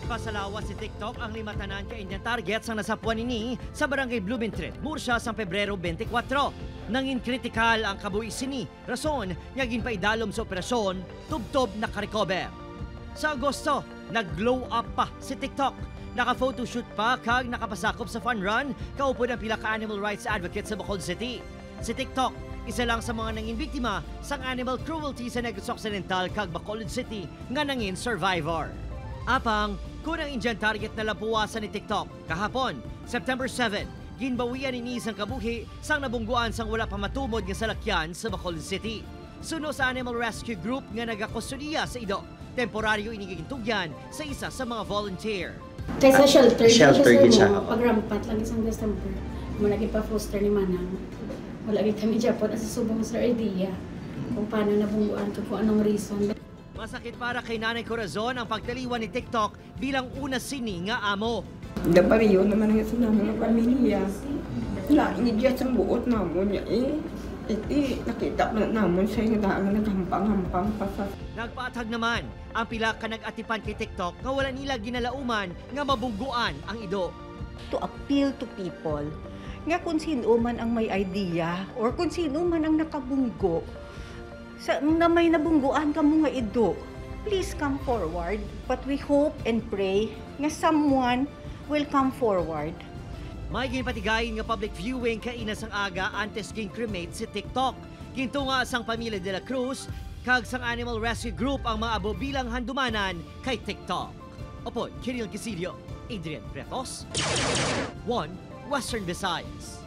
Nagpasalawa si TikTok ang limatanan ka Indian targets ang nasapuan nini sa barangay Blumentritt, Murcia, sa Pebrero 24. Nangin kritikal ang kabuisin ni rason nga ginpaidalom sa operasyon tubtob na ka-recover. Sa Agosto, nag-glow up pa si TikTok. Naka-photoshoot pa kag nakapasakop sa fun run kaupod ang pila ka animal rights advocate sa Bacolod City. Si TikTok, isa lang sa mga nangin biktima sang animal cruelty sa Negros Occidental kag Bacolod City nga nangin survivor. Apang, kung ang Indian target na lapuwasan ni TikTok, kahapon, September 7, ginbawian ni isang kabuhi sang nabungguan sang wala pa matumod nga salakyan sa Bacolod City. Suno sa Animal Rescue Group nga nagakustodiya sa ido, temporaryo inigigintugyan sa isa sa mga volunteer. Kaysa shelter siya. Pagrampat lang isang December, malagi pa foster ni Manang. Malagi kami Japon at susubong sa idea kung paano nabungguan ko, kung anong reason. Masakit para kay Nanay Corazon ang pagtaliwan ni TikTok bilang una sini nga amo. Dabariyo naman nga sa namin ng pamilya. Lain niya sa buot namon niya nakita na namon siya yung naghampang-hampang pa sa... Nagpaatag naman ang pila ka nag-atipan kay TikTok nga wala nila ginalauman nga mabungguan ang ido. To appeal to people nga kung sino man ang may idea or kung sino man ang nakabunggo na may nabungguan ka mo nga ido, please come forward. But we hope and pray nga someone will come forward. May ginpatigayin nga public viewing kaina sang aga antes ging-cremate si TikTok. Ginto nga sang pamilya de la Cruz kag sang Animal Rescue Group ang mga abo bilang handumanan kay TikTok. Opon, Kiril Gisilio, Adrian Pretos, 1 Western Visayas.